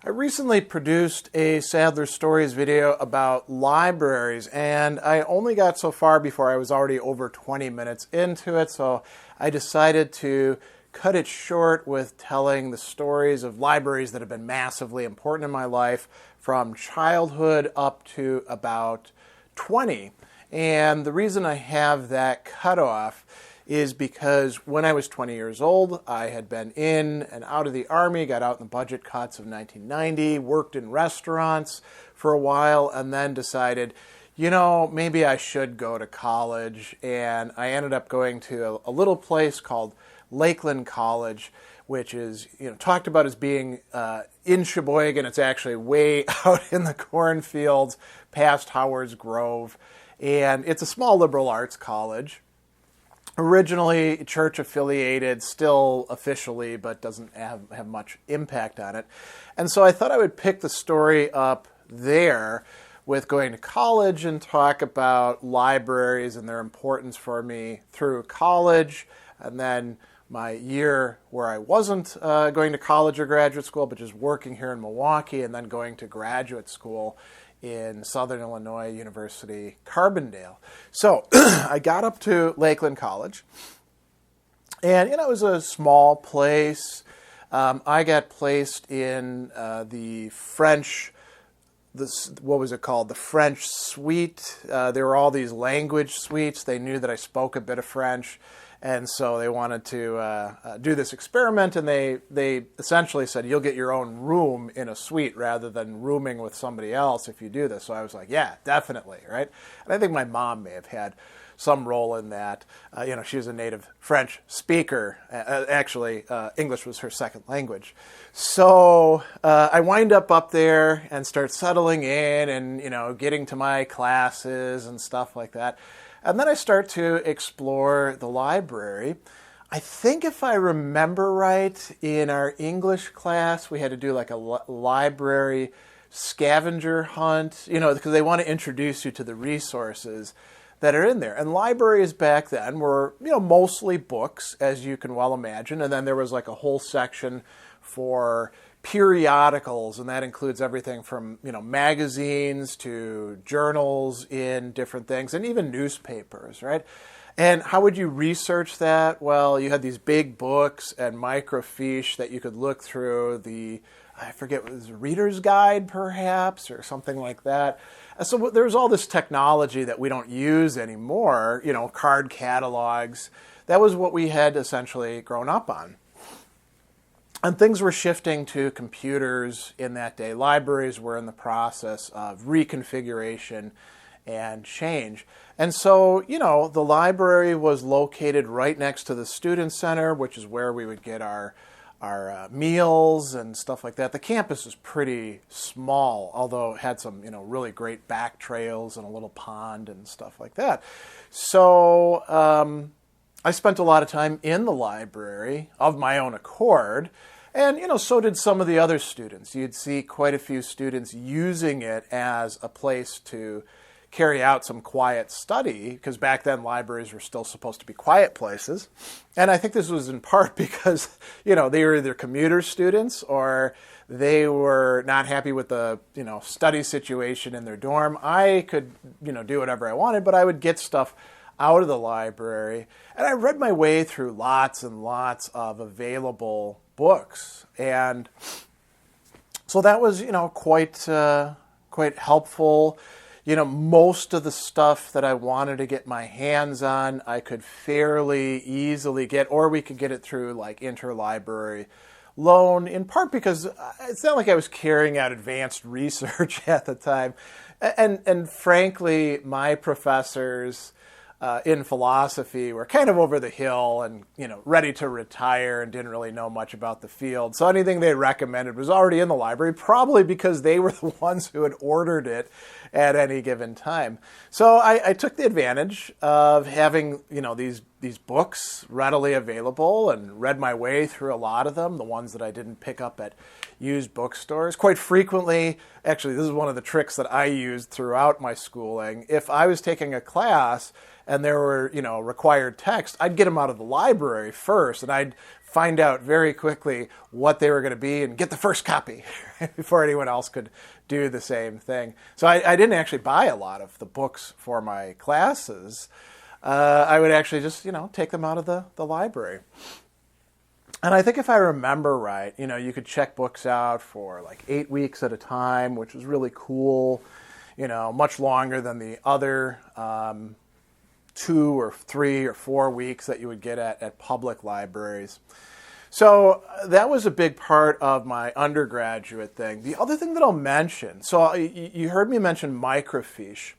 I recently produced a Sadler Stories video about libraries, and I only got so far before I was already over 20 minutes into it, so I decided to cut it short with telling the stories of libraries that have been massively important in my life from childhood up to about 20. And the reason I have that cutoff is because when I was 20 years old, I had been in and out of the Army, got out in the budget cuts of 1990, worked in restaurants for a while, and then decided, maybe I should go to college. And I ended up going to a little place called Lakeland College, which is talked about as being in Sheboygan. It's actually way out in the cornfields past Howard's Grove. And it's a small liberal arts college. Originally church affiliated, still officially, but doesn't have much impact on it. And so I thought I would pick the story up there with going to college and talk about libraries and their importance for me through college, and then my year where I wasn't going to college or graduate school, but just working here in Milwaukee, and then going to graduate school in Southern Illinois University, Carbondale. So I got up to Lakeland College, and it was a small place. I got placed in the French, what was it called? The French suite. There were all these language suites. They knew that I spoke a bit of French, and so they wanted to do this experiment, and they essentially said, you'll get your own room in a suite rather than rooming with somebody else if you do this. So I was like, yeah, definitely, right? And I think my mom may have had some role in that. She was a native French speaker. Actually, English was her second language. So I wind up there and start settling in and, getting to my classes and stuff like that. And then I start to explore the library. I think if I remember right, in our English class, we had to do like a library scavenger hunt, because they want to introduce you to the resources that are in there. And libraries back then were, mostly books, as you can well imagine. And then there was like a whole section for periodicals, and that includes everything from magazines to journals in different things, and even newspapers, right? And how would you research that? Well, you had these big books and microfiche that you could look through. I forget, it was a Reader's Guide perhaps, or something like that. And so there's all this technology that we don't use anymore, card catalogs. That was what we had essentially grown up on. And things were shifting to computers in that day. Libraries were in the process of reconfiguration and change. And so, the library was located right next to the Student Center, which is where we would get our meals and stuff like that. The campus is pretty small, although it had some, really great back trails and a little pond and stuff like that. So I spent a lot of time in the library of my own accord. And, so did some of the other students. You'd see quite a few students using it as a place to carry out some quiet study, because back then libraries were still supposed to be quiet places. And I think this was in part because, they were either commuter students or they were not happy with the, study situation in their dorm. I could, do whatever I wanted, but I would get stuff out of the library. And I read my way through lots and lots of available books. And so that was, quite helpful. Most of the stuff that I wanted to get my hands on, I could fairly easily get, or we could get it through like interlibrary loan, in part because it's not like I was carrying out advanced research at the time. And frankly, my professors in philosophy were kind of over the hill and, ready to retire and didn't really know much about the field. So anything they recommended was already in the library, probably because they were the ones who had ordered it at any given time. So I took the advantage of having, these these books readily available and read my way through a lot of them, the ones that I didn't pick up at used bookstores. Quite frequently, actually, this is one of the tricks that I used throughout my schooling. If I was taking a class and there were, required text, I'd get them out of the library first, and I'd find out very quickly what they were going to be and get the first copy before anyone else could do the same thing. So I didn't actually buy a lot of the books for my classes. I would actually just, take them out of the library. And I think if I remember right, you could check books out for like 8 weeks at a time, which was really cool, much longer than the other 2 or 3 or 4 weeks that you would get at public libraries. So that was a big part of my undergraduate thing. The other thing that I'll mention, so you heard me mention microfiche.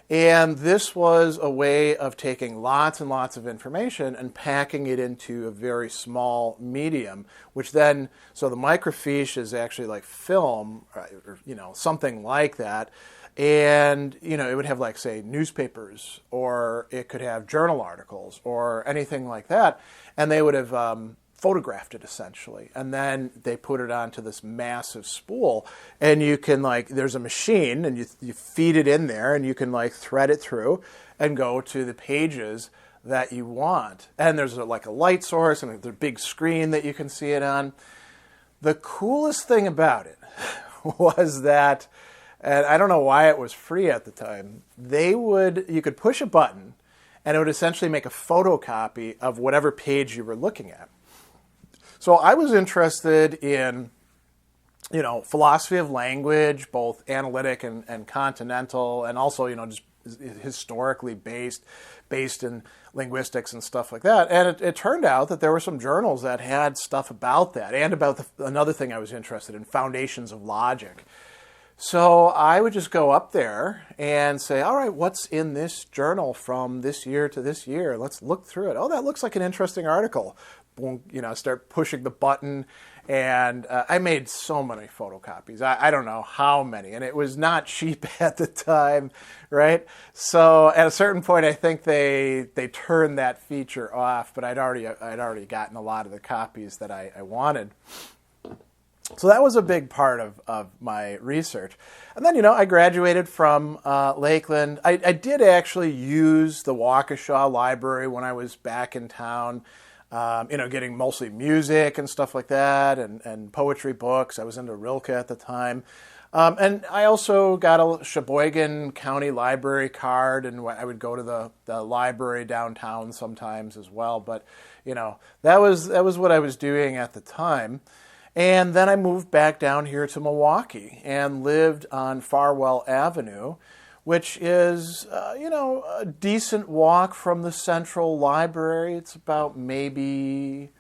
And this was a way of taking lots and lots of information and packing it into a very small medium, which then, so the microfiche is actually like film, or something like that. And, it would have like, say, newspapers, or it could have journal articles or anything like that. And they would have photographed it essentially, and then they put it onto this massive spool, and you can there's a machine, and you feed it in there, and you can thread it through and go to the pages that you want. And there's a light source, and there's a big screen that you can see it on. The coolest thing about it was that, and I don't know why it was free at the time, you could push a button and it would essentially make a photocopy of whatever page you were looking at. So I was interested in, philosophy of language, both analytic and continental, and also, just historically based in linguistics and stuff like that. And it turned out that there were some journals that had stuff about that, and about another thing I was interested in, foundations of logic. So I would just go up there and say, all right, what's in this journal from this year to this year? Let's look through it. Oh, that looks like an interesting article. Boom, start pushing the button. And I made so many photocopies. I don't know how many. And it was not cheap at the time, right? So at a certain point, I think they turned that feature off. But I'd already gotten a lot of the copies that I wanted. So that was a big part of my research. And then, I graduated from Lakeland. I did actually use the Waukesha Library when I was back in town, getting mostly music and stuff like that, and poetry books. I was into Rilke at the time. And I also got a Sheboygan County Library card, and I would go to the library downtown sometimes as well. But, that was what I was doing at the time. And then I moved back down here to Milwaukee and lived on Farwell Avenue, which is, a decent walk from the Central Library. It's about maybe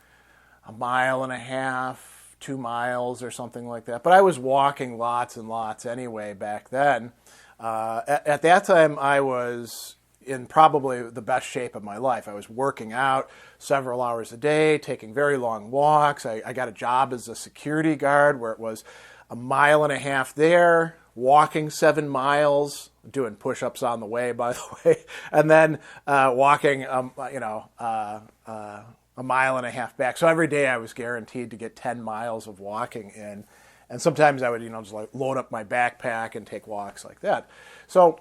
1.5 miles, 2 miles or something like that. But I was walking lots and lots anyway back then. At that time, I was in probably the best shape of my life. I was working out several hours a day, taking very long walks. I got a job as a security guard where it was 1.5 miles there, walking 7 miles, doing push-ups on the way, by the way, and then walking, 1.5 miles back. So every day I was guaranteed to get 10 miles of walking in. And sometimes I would, just load up my backpack and take walks like that. So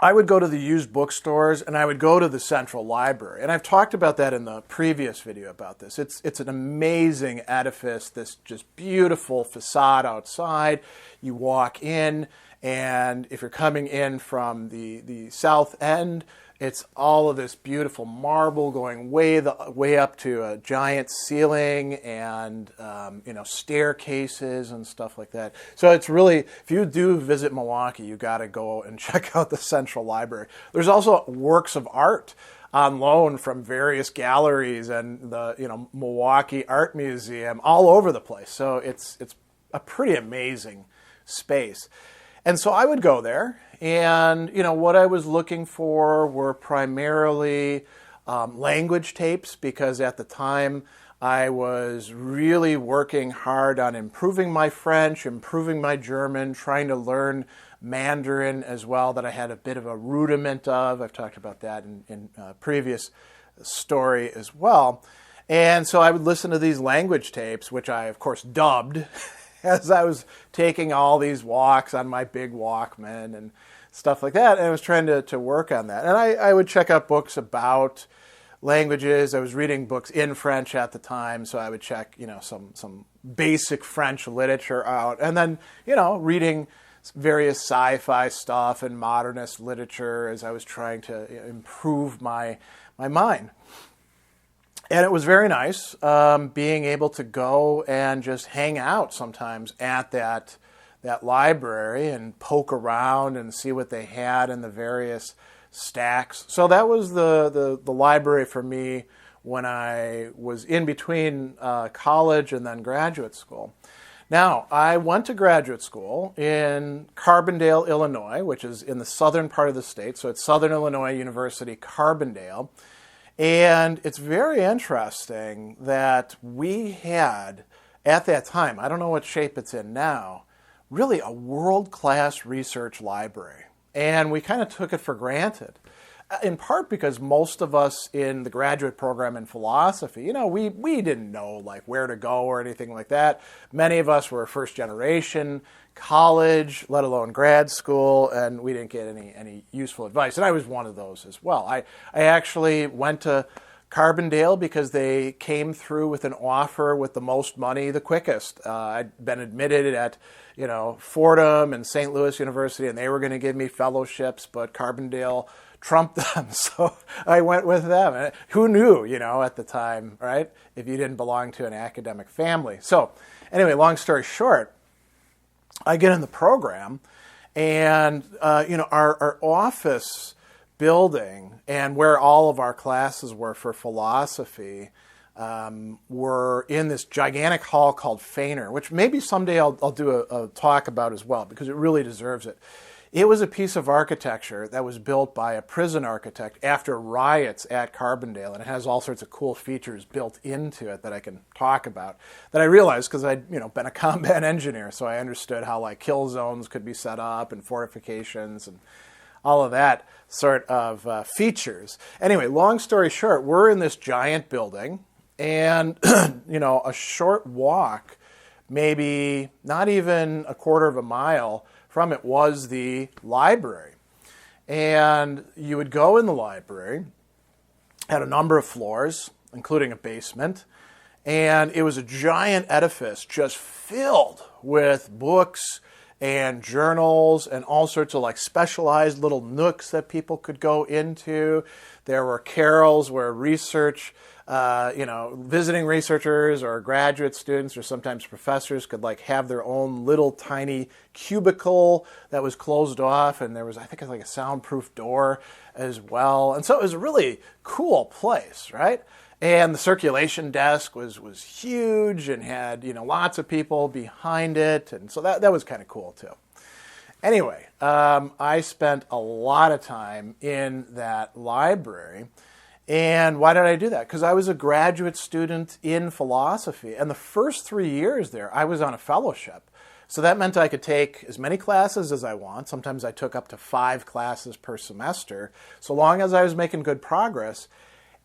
I would go to the used bookstores, and I would go to the Central Library. And I've talked about that in the previous video about this. It's an amazing edifice, this just beautiful facade outside. You walk in, and if you're coming in from the south end, it's all of this beautiful marble going way up to a giant ceiling, and staircases and stuff like that. So it's really, if you do visit Milwaukee, you got to go and check out the Central Library. There's also works of art on loan from various galleries and the Milwaukee Art Museum all over the place. So it's a pretty amazing space. And so I would go there, and what I was looking for were primarily language tapes, because at the time I was really working hard on improving my French, improving my German, trying to learn Mandarin as well, that I had a bit of a rudiment of. I've talked about that in previous story as well. And so I would listen to these language tapes, which I, of course, dubbed as I was taking all these walks on my big Walkman and stuff like that. And I was trying to work on that. And I would check out books about languages. I was reading books in French at the time, so I would check, some basic French literature out. And then, reading various sci-fi stuff and modernist literature as I was trying to improve my mind. And it was very nice being able to go and just hang out sometimes at that library and poke around and see what they had in the various stacks. So that was the library for me when I was in between college and then graduate school. Now, I went to graduate school in Carbondale, Illinois, which is in the southern part of the state. So it's Southern Illinois University, Carbondale. And it's very interesting that we had, at that time, I don't know what shape it's in now, really a world-class research library. And we kind of took it for granted, in part because most of us in the graduate program in philosophy, we didn't know like where to go or anything like that. Many of us were first generation, college, let alone grad school, and we didn't get any useful advice. And I was one of those as well. I actually went to Carbondale because they came through with an offer with the most money the quickest. I'd been admitted at Fordham and St. Louis University, and they were going to give me fellowships, but Carbondale trumped them, so I went with them. And who knew, at the time, right, if you didn't belong to an academic family. So anyway, long story short, I get in the program, and our office building and where all of our classes were for philosophy were in this gigantic hall called Feiner, which maybe someday I'll do a talk about as well, because it really deserves it. It was a piece of architecture that was built by a prison architect after riots at Carbondale, and it has all sorts of cool features built into it that I can talk about, that I realized because I'd been a combat engineer, so I understood how like kill zones could be set up and fortifications and all of that sort of features. Anyway, long story short, we're in this giant building, and a short walk, maybe not even a quarter of a mile from it, was the library. And you would go in the library, had a number of floors, including a basement, and it was a giant edifice just filled with books and journals and all sorts of like specialized little nooks that people could go into. There were carrels where research, visiting researchers or graduate students or sometimes professors could like have their own little tiny cubicle that was closed off, and there was, I think, like a soundproof door as well. And so it was a really cool place, right? And the circulation desk was huge and had, lots of people behind it. And so that was kind of cool too. Anyway, I spent a lot of time in that library. And why did I do that? Because I was a graduate student in philosophy. And the first 3 years there, I was on a fellowship. So that meant I could take as many classes as I want. Sometimes I took up to 5 classes per semester, so long as I was making good progress.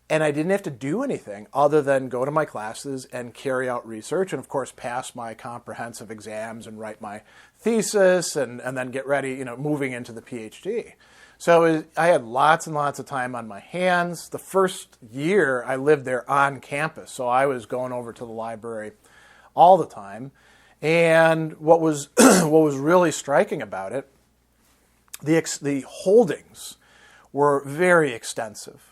And I didn't have to do anything other than go to my classes and carry out research and, of course, pass my comprehensive exams and write my thesis and then get ready, moving into the PhD. So I had lots and lots of time on my hands. The first year I lived there on campus, so I was going over to the library all the time. And what was really striking about it, the holdings were very extensive.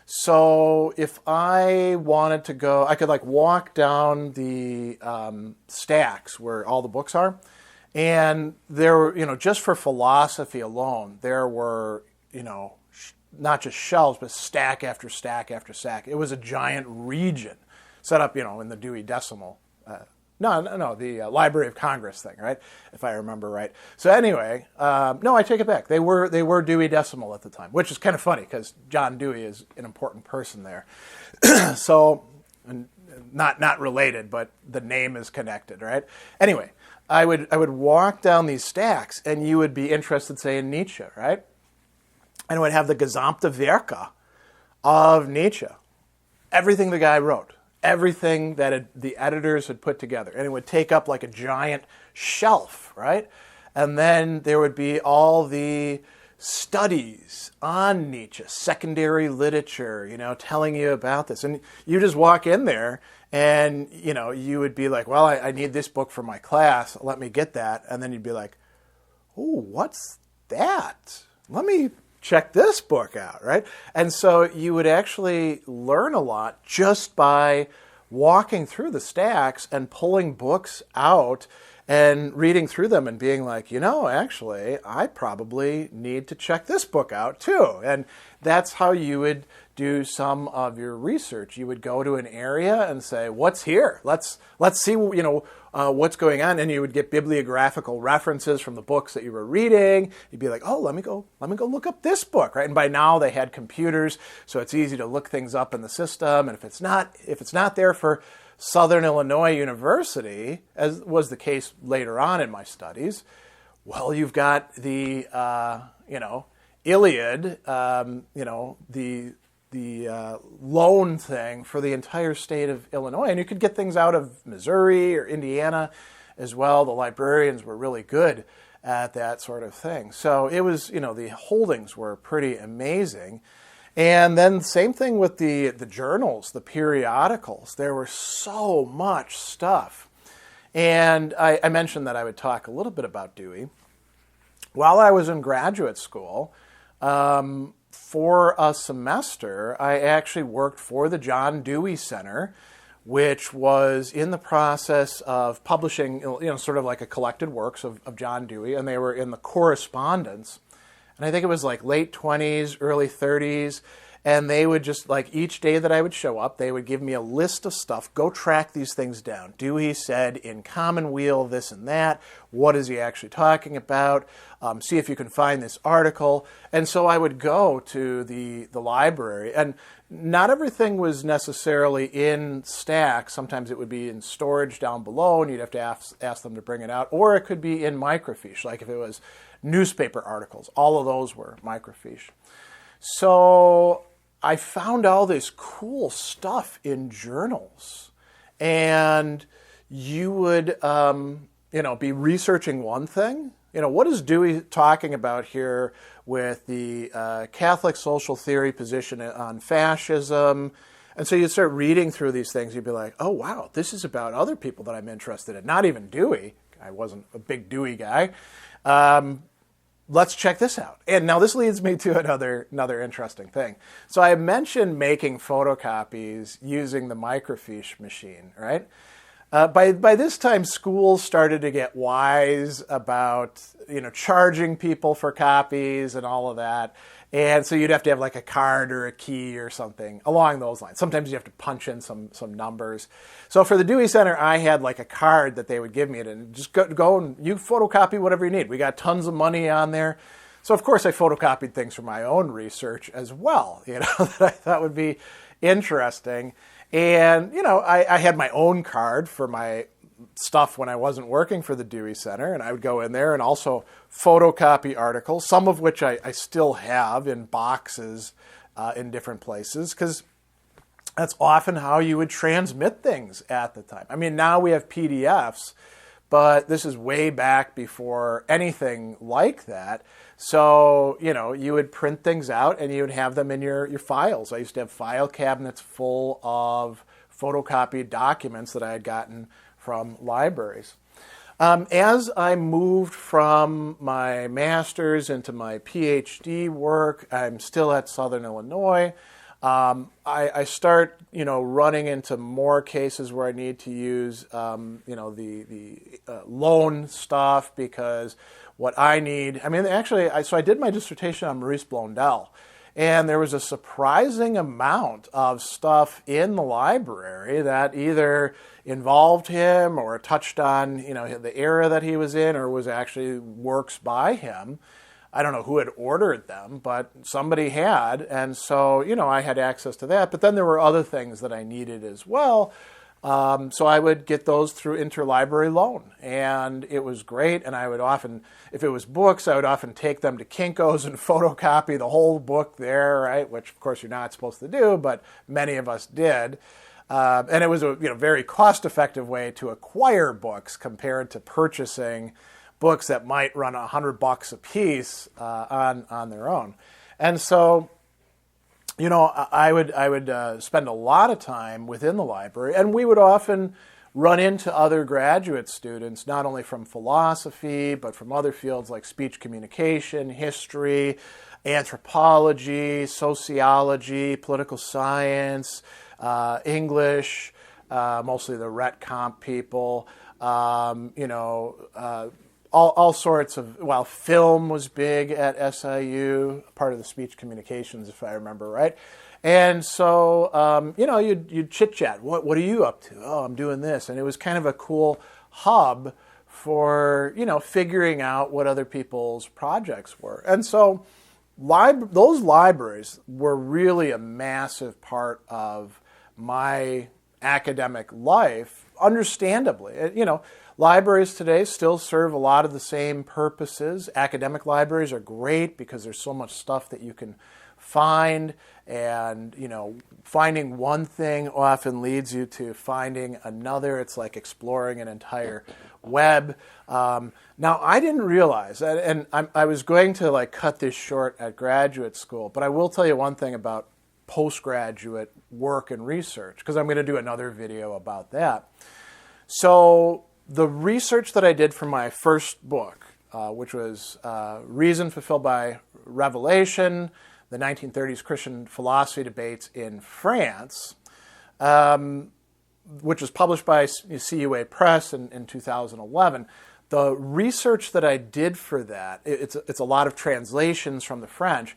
So if I wanted to go, I could like walk down the stacks where all the books are, and there were, just for philosophy alone, there were, not just shelves, but stack after stack after stack. It was a giant region set up, in the Dewey Decimal No, the Library of Congress thing, right? If I remember right. So anyway, no, I take it back. They were Dewey Decimal at the time, which is kind of funny because John Dewey is an important person there. So, not related, but the name is connected, right? Anyway, I would walk down these stacks, and you would be interested, say, in Nietzsche, right? And it would have the Gesamte Werke of Nietzsche, everything the guy wrote, everything that the editors had put together, and it would take up like a giant shelf, right? And then there would be all the studies on Nietzsche, secondary literature, telling you about this. And you just walk in there and, you would be like, well, I need this book for my class. Let me get that. And then you'd be like, oh, what's that? Let me check this book out, right? And so you would actually learn a lot just by walking through the stacks and pulling books out and reading through them and being like, actually, I probably need to check this book out too. And that's how you would do some of your research. You would go to an area and say, what's here? Let's see, what's going on. And you would get bibliographical references from the books that you were reading. You'd be like, oh, let me go look up this book, right? And by now they had computers, so it's easy to look things up in the system. And if it's not there for Southern Illinois University, as was the case later on in my studies, well, you've got the Iliad, the loan thing for the entire state of Illinois. And you could get things out of Missouri or Indiana as well. The librarians were really good at that sort of thing. So it was, the holdings were pretty amazing. And then same thing with the journals, the periodicals. There was so much stuff. And I mentioned that I would talk a little bit about Dewey. While I was in graduate school, for a semester, I actually worked for the John Dewey Center, which was in the process of publishing, sort of like a collected works of John Dewey, and they were in the correspondence. And I think it was like late 20s, early 30s, and they would just, like each day that I would show up, they would give me a list of stuff. Go track these things down. Dewey said in Commonweal this and that. What is he actually talking about? See if you can find this article. And so I would go to the library, and not everything was necessarily in stacks. Sometimes it would be in storage down below, and you'd have to ask them to bring it out. Or it could be in microfiche, like if it was newspaper articles. All of those were microfiche. So I found all this cool stuff in journals, and you would, be researching one thing. What is Dewey talking about here with the Catholic social theory position on fascism? And so you'd start reading through these things. You'd be like, oh, wow, this is about other people that I'm interested in. Not even Dewey. I wasn't a big Dewey guy. Let's check this out. And now this leads me to another interesting thing. So I mentioned making photocopies using the microfiche machine, right? By this time, schools started to get wise about charging people for copies and all of that. And so you'd have to have like a card or a key or something along those lines. Sometimes you have to punch in some numbers. So for the Dewey Center, I had like a card that they would give me, and just go and you photocopy whatever you need. We got tons of money on there. So of course I photocopied things for my own research as well, that I thought would be interesting. And, I had my own card for my stuff when I wasn't working for the Dewey Center, and I would go in there and also photocopy articles, some of which I still have in boxes in different places, because that's often how you would transmit things at the time. I mean, now we have PDFs, but this is way back before anything like that. So, you would print things out and you would have them in your files. I used to have file cabinets full of photocopied documents that I had gotten from libraries. As I moved from my master's into my PhD work, I'm still at Southern Illinois. I start, running into more cases where I need to use, the loan stuff, because what I need, so I did my dissertation on Maurice Blondel, And there was a surprising amount of stuff in the library that either involved him or touched on, the era that he was in, or was actually works by him. I don't know who had ordered them, but somebody had. And so, I had access to that. But then there were other things that I needed as well. So I would get those through interlibrary loan, and it was great. And I would often, if it was books, I would often take them to Kinko's and photocopy the whole book there, right? Which of course you're not supposed to do, but many of us did. And it was a very cost-effective way to acquire books compared to purchasing books that might run $100 a piece on their own. And so, I would spend a lot of time within the library, and we would often run into other graduate students, not only from philosophy, but from other fields like speech communication, history, anthropology, sociology, political science, English, mostly the Ret Comp people, all sorts of, film was big at SIU, part of the speech communications, if I remember right. And so, you'd chit-chat. What are you up to? Oh, I'm doing this. And it was kind of a cool hub for, figuring out what other people's projects were. And so those libraries were really a massive part of my academic life, understandably. Libraries today still serve a lot of the same purposes. Academic libraries are great because there's so much stuff that you can find, and finding one thing often leads you to finding another. It's like exploring an entire web. Now, I didn't realize that, and I was going to cut this short at graduate school, but I will tell you one thing about postgraduate work and research, because I'm going to do another video about that. So the research that I did for my first book, which was Reason Fulfilled by Revelation, the 1930s Christian philosophy debates in France, which was published by CUA Press in 2011. The research that I did for that, it's a lot of translations from the French,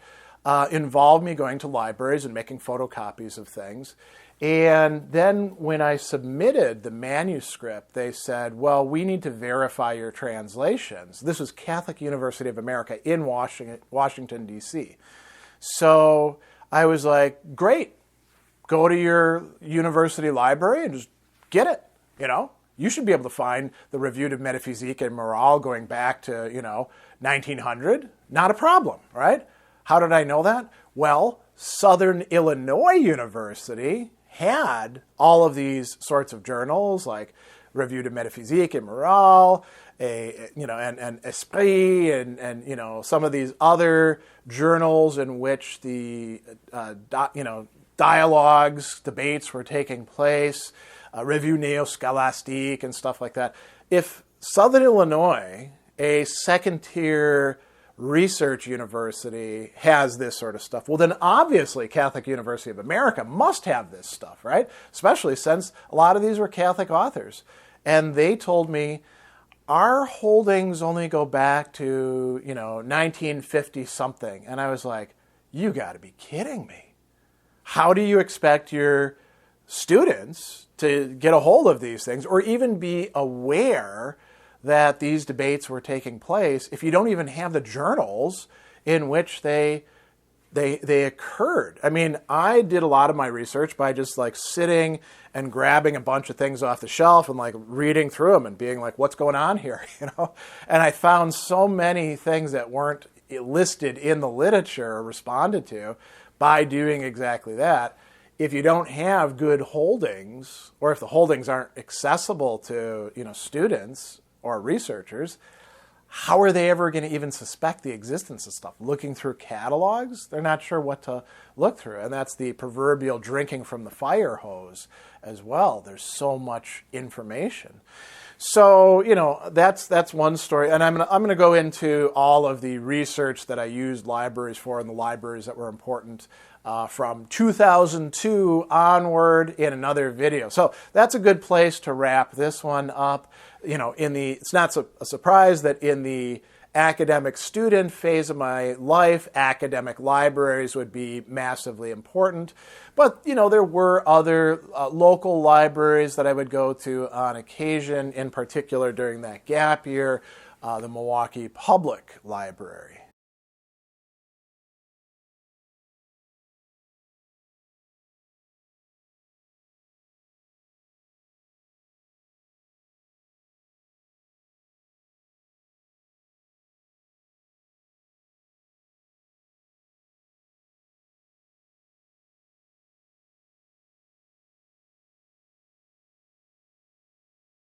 involved me going to libraries and making photocopies of things. And then when I submitted the manuscript, they said, well, we need to verify your translations. This was Catholic University of America in Washington, D.C. So I was like, great, go to your university library and just get it, You should be able to find the Revue de Métaphysique et Morale going back to, 1900. Not a problem, right? How did I know that? Well, Southern Illinois University had all of these sorts of journals like Revue de Métaphysique et Morale, and Esprit, and some of these other journals in which the dialogues, debates were taking place, Revue Neo-Scholastique and stuff like that. If Southern Illinois, a second-tier research university, has this sort of stuff, well, then obviously Catholic University of America must have this stuff, right? Especially since a lot of these were Catholic authors. And they told me, our holdings only go back to, 1950 something. And I was like, you got to be kidding me. How do you expect your students to get a hold of these things, or even be aware that these debates were taking place, if you don't even have the journals in which they occurred? I mean, I did a lot of my research by just sitting and grabbing a bunch of things off the shelf and reading through them and being like, what's going on here? And I found so many things that weren't listed in the literature or responded to by doing exactly that. If you don't have good holdings, or if the holdings aren't accessible to students or researchers, how are they ever going to even suspect the existence of stuff? Looking through catalogs, they're not sure what to look through. And that's the proverbial drinking from the fire hose as well. There's so much information. So, that's one story. And I'm going to go into all of the research that I used libraries for, and the libraries that were important from 2002 onward in another video. So that's a good place to wrap this one up. It's not a surprise that in the academic student phase of my life, academic libraries would be massively important. But, there were other local libraries that I would go to on occasion, in particular during that gap year, the Milwaukee Public Library.